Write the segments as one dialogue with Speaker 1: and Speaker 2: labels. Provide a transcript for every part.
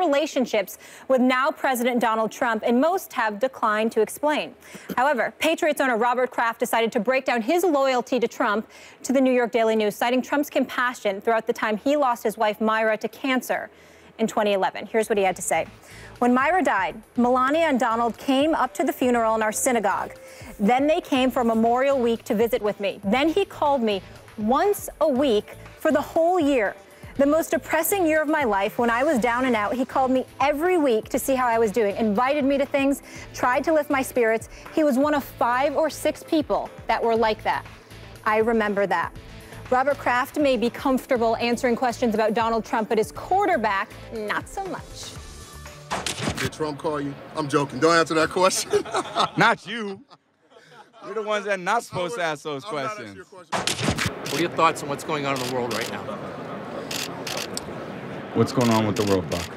Speaker 1: relationships with now President Donald Trump, and most have declined to explain. However, Patriots owner Robert Kraft decided to break down his loyalty to Trump to the New York Daily News, citing Trump's compassion throughout the time he lost his wife Myra to cancer in 2011. Here's what he had to say. When Myra died, Melania and Donald came up to the funeral in our synagogue. Then they came for Memorial Week to visit with me. Then he called me once a week for the whole year. The most depressing year of my life, when I was down and out, he called me every week to see how I was doing, invited me to things, tried to lift my spirits. He was one of 5 or 6 people that were like that. I remember that. Robert Kraft may be comfortable answering questions about Donald Trump, but his quarterback, not so much.
Speaker 2: Did Trump call you? I'm joking. Don't answer that question.
Speaker 3: Not you. You're the ones that are not supposed to ask those questions.
Speaker 4: What are your thoughts on what's going on in the world right now?
Speaker 3: What's going on with the world, Buck?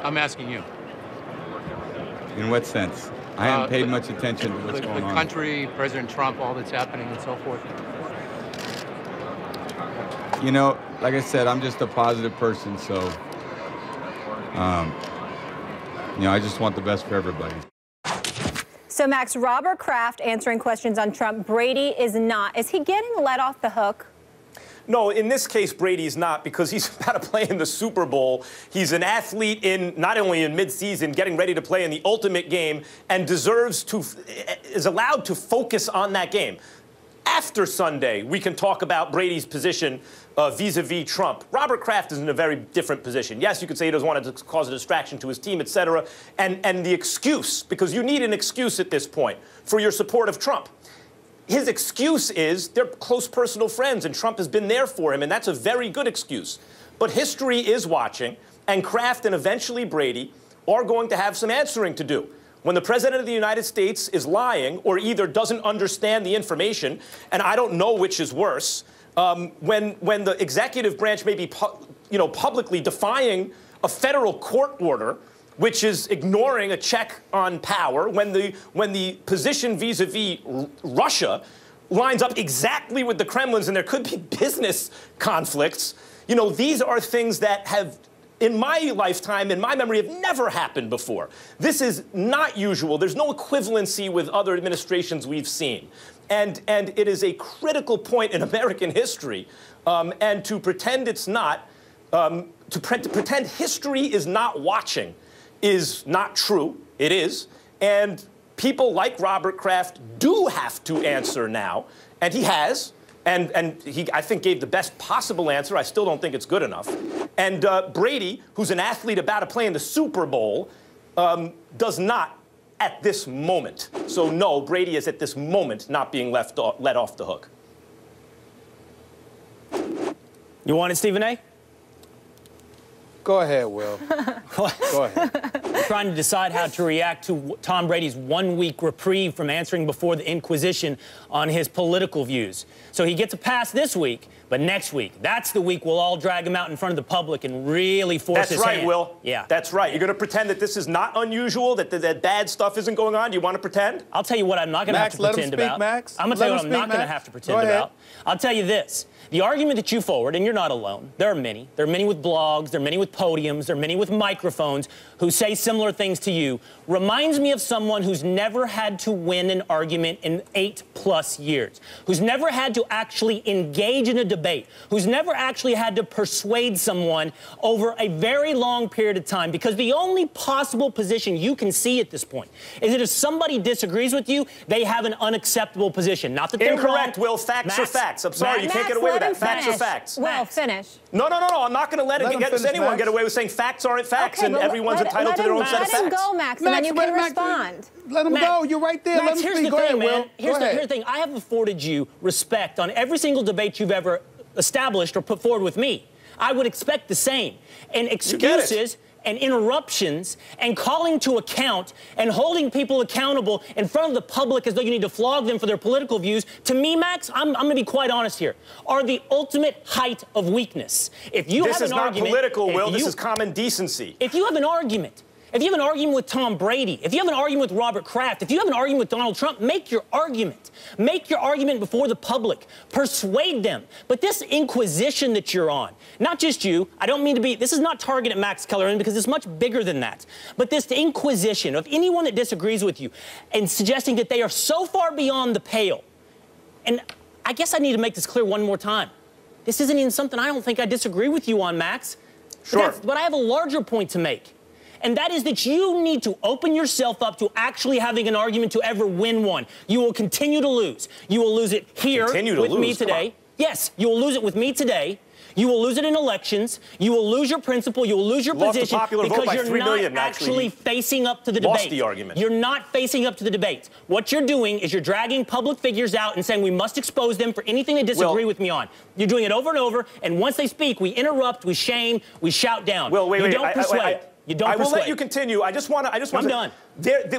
Speaker 4: I'm asking you.
Speaker 3: In what sense? I haven't paid much attention to what's going on.
Speaker 4: The country, President Trump, all that's happening and so forth.
Speaker 3: You know, like I said, I'm just a positive person, so, you know, I just want the best for everybody.
Speaker 1: So, Max, Robert Kraft answering questions on Trump. Brady is not. Is he getting let off the hook?
Speaker 5: No, in this case, Brady's not, because he's about to play in the Super Bowl. He's an athlete not only in midseason, getting ready to play in the ultimate game, and is allowed to focus on that game. After Sunday, we can talk about Brady's position vis-a-vis Trump. Robert Kraft is in a very different position. Yes, you could say he doesn't want to cause a distraction to his team, et cetera, and the excuse, because you need an excuse at this point for your support of Trump. His excuse is they're close personal friends, and Trump has been there for him, and that's a very good excuse. But history is watching, and Kraft and eventually Brady are going to have some answering to do. When the President of the United States is lying or either doesn't understand the information, and I don't know which is worse, when the executive branch may be publicly defying a federal court order, which is ignoring a check on power, when the position vis-a-vis Russia lines up exactly with the Kremlin's and there could be business conflicts, you know, these are things that have, in my lifetime, in my memory, have never happened before. This is not usual. There's no equivalency with other administrations we've seen. And it is a critical point in American history. And to pretend it's not, to pretend history is not watching is not true. It is. And people like Robert Kraft do have to answer now. And he has. And he, I think, gave the best possible answer. I still don't think it's good enough. And Brady, who's an athlete about to play in the Super Bowl, does not at this moment. So, no, Brady is at this moment not being let off the hook.
Speaker 6: You want it, Stephen A?
Speaker 7: Go ahead, Will. Go ahead.
Speaker 6: We're trying to decide how to react to Tom Brady's one-week reprieve from answering before the Inquisition on his political views. So he gets a pass this week, but next week, that's the week we'll all drag him out in front of the public and really force his hand.
Speaker 5: That's right, Will.
Speaker 6: Yeah.
Speaker 5: That's right. You're going to pretend that this is not unusual, that bad stuff isn't going on? Do you want to pretend?
Speaker 6: I'll tell you what I'm not going to have to pretend about.
Speaker 7: Max.
Speaker 6: I'm going to tell you what I'm not going to have to pretend about. I'll tell you this. The argument that you forward, and you're not alone, there are many. There are many with blogs, there are many with podiums, there are many with microphones who say similar things to you, reminds me of someone who's never had to win an argument in 8+ years, who's never had to actually engage in a debate, who's never actually had to persuade someone over a very long period of time, because the only possible position you can see at this point is that if somebody disagrees with you, they have an unacceptable position. Not that they're
Speaker 5: incorrect,
Speaker 6: wrong.
Speaker 5: Will. Facts are facts. I'm sorry, you can't get away with that. Facts are facts.
Speaker 1: Well, finish.
Speaker 5: No. I'm not going to let anyone get away with saying facts aren't facts, and everyone's entitled to their own set of facts.
Speaker 1: Let him go, Max, and then you can respond.
Speaker 7: Let him go. You're right there.
Speaker 6: Max,
Speaker 7: Let him speak. Go ahead, Will.
Speaker 6: Here's the thing. I have afforded you respect on every single debate you've ever established or put forward with me. I would expect the same. And excuses and interruptions and calling to account and holding people accountable in front of the public as though you need to flog them for their political views, to me, Max, I'm going to be quite honest here, are the ultimate height of weakness. If you
Speaker 5: this
Speaker 6: have
Speaker 5: is
Speaker 6: an
Speaker 5: not
Speaker 6: argument,
Speaker 5: political, Will. This is common decency.
Speaker 6: If you have an argument If you have an argument with Tom Brady, if you have an argument with Robert Kraft, if you have an argument with Donald Trump, make your argument. Make your argument before the public. Persuade them. But this inquisition that you're on, not just you, I don't mean to be, this is not targeted at Max Kellerman because it's much bigger than that. But this inquisition of anyone that disagrees with you and suggesting that they are so far beyond the pale. And I guess I need to make this clear one more time. This isn't even something I don't think I disagree with you on, Max.
Speaker 5: Sure.
Speaker 6: But I have a larger point to make. And that is that you need to open yourself up to actually having an argument to ever win one. You will continue to lose. You will lose it here with me today. Yes, you will lose it with me today. You will lose it in elections. You will lose your principle. You will lose your position because you're not actually facing up to the debate.
Speaker 5: Lost the argument.
Speaker 6: You're not facing up to the debate. What you're doing is you're dragging public figures out and saying we must expose them for anything they disagree with me on. You're doing it over and over, and once they speak, we interrupt, we shame, we shout down.
Speaker 5: Well, wait,
Speaker 6: you don't persuade. You don't
Speaker 5: I will
Speaker 6: persuade.
Speaker 5: let you continue. I just want to.
Speaker 6: I'm done.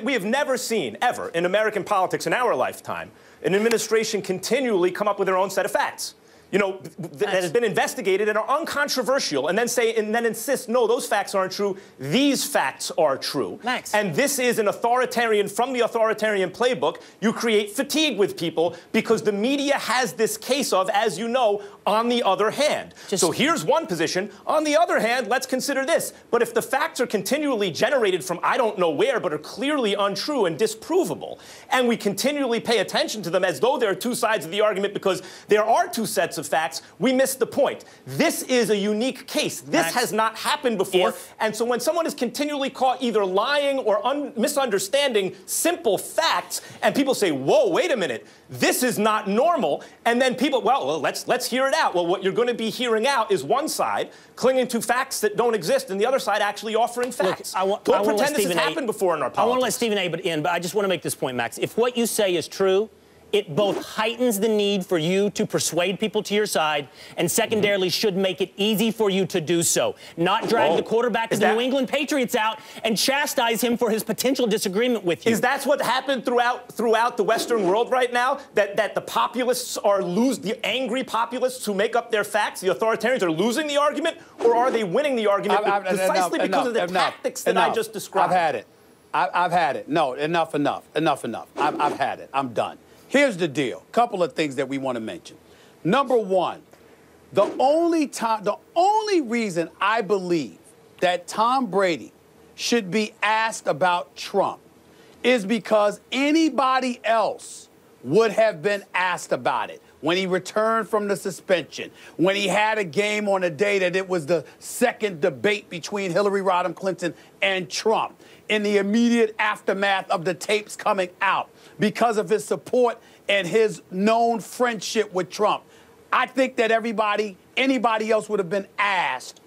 Speaker 5: We have never seen, ever, in American politics in our lifetime, an administration continually come up with their own set of facts. You know, that has been investigated and are uncontroversial, and then insist, no, those facts aren't true. These facts are true.
Speaker 6: Max.
Speaker 5: And this is an authoritarian, from the authoritarian playbook, you create fatigue with people because the media has this case of, as you know, on the other hand. So here's one position. On the other hand, let's consider this. But if the facts are continually generated from I don't know where, but are clearly untrue and disprovable, and we continually pay attention to them as though there are two sides of the argument because there are two sets of facts, we miss the point. This is a unique case. This has not happened before. And so when someone is continually caught either lying or misunderstanding simple facts, and people say, whoa, wait a minute, this is not normal, and then people, well, let's hear it out. Well, what you're going to be hearing out is one side clinging to facts that don't exist, and the other side actually offering facts.
Speaker 6: Look,
Speaker 5: don't pretend this has happened before in our politics.
Speaker 6: I want to let Stephen A. in, but I just want to make this point, Max. If what you say is true, it both heightens the need for you to persuade people to your side and secondarily should make it easy for you to do so. Not drag the quarterback of the New England Patriots out and chastise him for his potential disagreement with you.
Speaker 5: Is that what happened throughout the Western world right now? That the populists are the angry populists who make up their facts, the authoritarians are losing the argument, or are they winning the argument precisely because of the tactics that I just described?
Speaker 7: I've had it. I've had it. No, enough. I've had it. I'm done. Here's the deal. Couple of things that we want to mention. Number one, the only reason I believe that Tom Brady should be asked about Trump is because anybody else would have been asked about it. When he returned from the suspension, when he had a game on a day that it was the second debate between Hillary Rodham Clinton and Trump, in the immediate aftermath of the tapes coming out, because of his support and his known friendship with Trump. I think that anybody else would have been asked,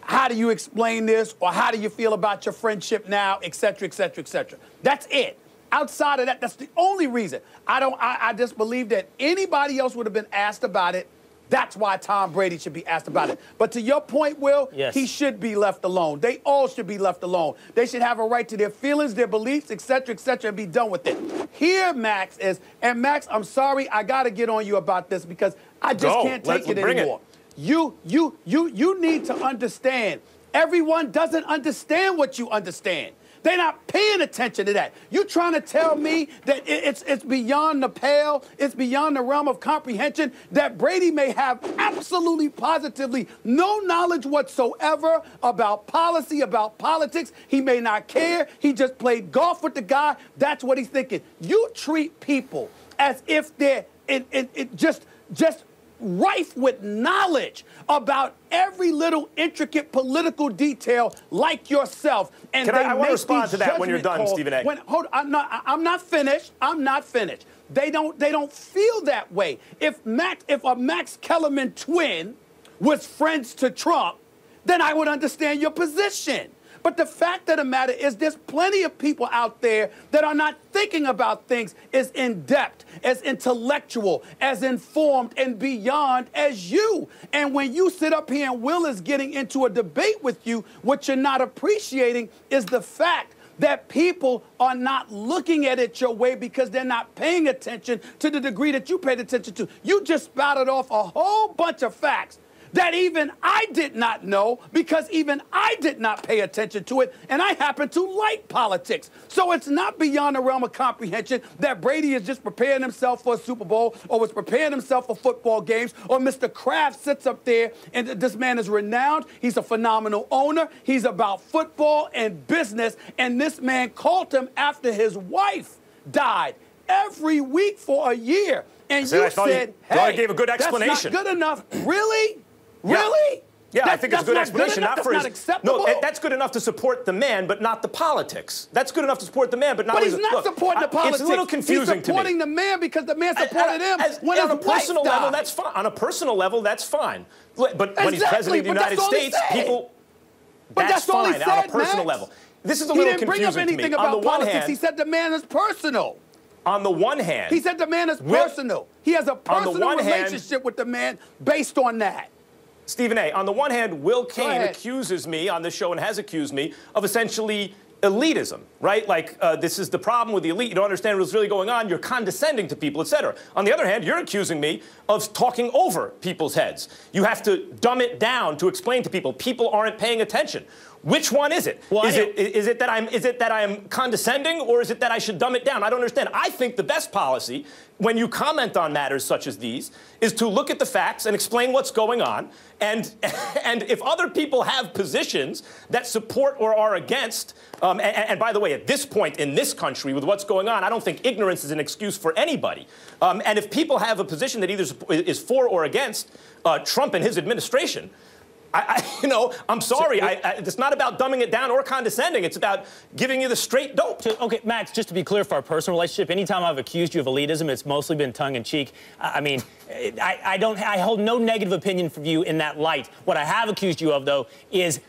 Speaker 7: how do you explain this, or how do you feel about your friendship now, et cetera, et cetera, et cetera. That's it. Outside of that, that's the only reason. I just believe that anybody else would have been asked about it. That's why Tom Brady should be asked about it. But to your point, Will, he should be left alone. They all should be left alone. They should have a right to their feelings, their beliefs, et cetera, and be done with it. Here, Max, and Max, I'm sorry, I got to get on you about this because I just can't take it anymore. You need to understand. Everyone doesn't understand what you understand. They're not paying attention to that. You trying to tell me that it's beyond the pale, it's beyond the realm of comprehension, that Brady may have absolutely, positively no knowledge whatsoever about policy, about politics. He may not care. He just played golf with the guy. That's what he's thinking. You treat people as if they're just rife with knowledge about every little intricate political detail like yourself. And
Speaker 5: I want to respond to that when you're done, Stephen A.
Speaker 7: Hold on, I'm not finished. I'm not finished. They don't feel that way. If a Max Kellerman twin was friends to Trump, then I would understand your position. But the fact of the matter is there's plenty of people out there that are not thinking about things as in-depth, as intellectual, as informed, and beyond as you. And when you sit up here and Will is getting into a debate with you, what you're not appreciating is the fact that people are not looking at it your way because they're not paying attention to the degree that you paid attention to. You just spouted off a whole bunch of facts that even I did not know because even I did not pay attention to it, and I happen to like politics. So it's not beyond the realm of comprehension that Brady is just preparing himself for a Super Bowl or was preparing himself for football games, or Mr. Kraft sits up there, and this man is renowned. He's a phenomenal owner. He's about football and business, and this man called him after his wife died every week for a year. And you said, hey,
Speaker 5: I gave a good explanation.
Speaker 7: That's not good enough. Really? Really?
Speaker 5: Yeah, I think it's a good explanation.
Speaker 7: That's not acceptable.
Speaker 5: No, that's good enough to support the man, but not the politics. That's good enough to support the man, but not.
Speaker 7: But he's not supporting the politics.
Speaker 5: It's a little confusing to me.
Speaker 7: He's supporting the man because the man supported him when
Speaker 5: on
Speaker 7: his
Speaker 5: a personal
Speaker 7: wife
Speaker 5: level,
Speaker 7: died.
Speaker 5: that's fine. On a personal level, that's fine. But when he's president of the United States, people.
Speaker 7: But that's all he said,
Speaker 5: on a personal level. This is a little confusing to me.
Speaker 7: He didn't bring up anything about politics. He said the man is personal.
Speaker 5: On the one hand,
Speaker 7: he said the man is personal. He has a personal relationship with the man based on that.
Speaker 5: Stephen A., on the one hand, Will Cain accuses me on this show and has accused me of essentially elitism, right? Like, this is the problem with the elite. You don't understand what's really going on. You're condescending to people, etc. On the other hand, you're accusing me of talking over people's heads. You have to dumb it down to explain to people. People aren't paying attention. Which one is it?
Speaker 6: Well,
Speaker 5: is it that I'm condescending, or is it that I should dumb it down? I don't understand. I think the best policy, when you comment on matters such as these, is to look at the facts and explain what's going on. And if other people have positions that support or are against, and by the way, at this point in this country with what's going on, I don't think ignorance is an excuse for anybody. And if people have a position that either is for or against Trump and his administration, I'm sorry. It's not about dumbing it down or condescending. It's about giving you the straight dope.
Speaker 6: Okay, Max, just to be clear, for our personal relationship, anytime I've accused you of elitism, it's mostly been tongue-in-cheek. I mean, I hold no negative opinion from you in that light. What I have accused you of, though, is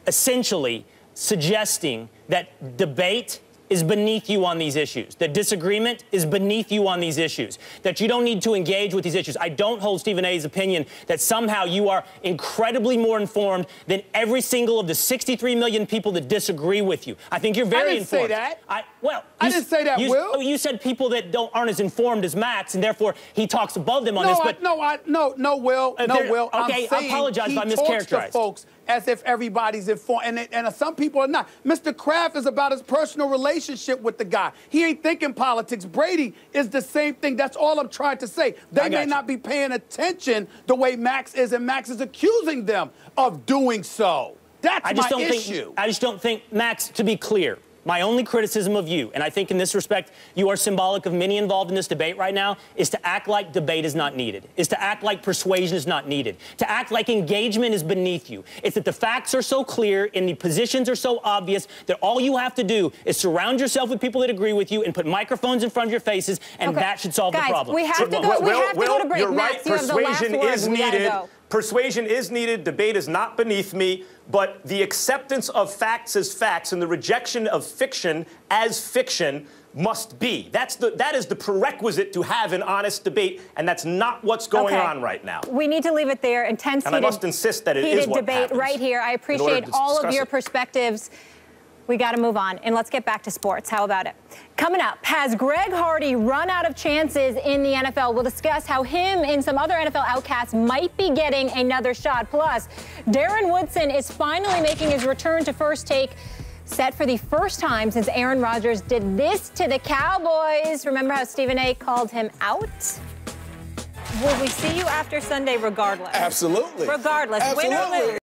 Speaker 6: essentially suggesting that debate is beneath you on these issues, that disagreement is beneath you on these issues, that you don't need to engage with these issues. I don't hold Stephen A.'s opinion that somehow you are incredibly more informed than every single of the 63 million people that disagree with you. I think you're very informed.
Speaker 7: I didn't say that.
Speaker 6: I
Speaker 7: didn't say that, Will.
Speaker 6: You said people that aren't as informed as Max, and therefore he talks above them on this. But
Speaker 7: No, Will.
Speaker 6: Okay, I apologize if I mischaracterized.
Speaker 7: He talks to folks as if everybody's informed, and some people are not. Mr. Kraft is about his personal relationship with the guy. He ain't thinking politics. Brady is the same thing. That's all I'm trying to say. They may not be paying attention the way Max is, and Max is accusing them of doing so. That's my issue.
Speaker 6: I just don't think, Max, to be clear, my only criticism of you, and I think in this respect you are symbolic of many involved in this debate right now, is to act like debate is not needed, is to act like persuasion is not needed, to act like engagement is beneath you. It's that the facts are so clear and the positions are so obvious that all you have to do is surround yourself with people that agree with you and put microphones in front of your faces, and that should solve the problem.
Speaker 1: We have to go to break.
Speaker 5: You're right.
Speaker 1: Max,
Speaker 5: Persuasion is needed. Persuasion is needed. Debate is not beneath me. But the acceptance of facts as facts and the rejection of fiction as fiction must be. That is the prerequisite to have an honest debate, and that's not what's going on right now.
Speaker 1: We need to leave it there. Intense,
Speaker 5: and I must insist that it is what
Speaker 1: debate
Speaker 5: happens
Speaker 1: right here. I appreciate all of your perspectives. We got to move on, and let's get back to sports. How about it? Coming up, has Greg Hardy run out of chances in the NFL? We'll discuss how him and some other NFL outcasts might be getting another shot. Plus, Darren Woodson is finally making his return to First Take, set for the first time since Aaron Rodgers did this to the Cowboys. Remember how Stephen A. called him out? Will we see you after Sunday regardless?
Speaker 8: Absolutely.
Speaker 1: Regardless.
Speaker 8: Absolutely.
Speaker 1: Win or lose.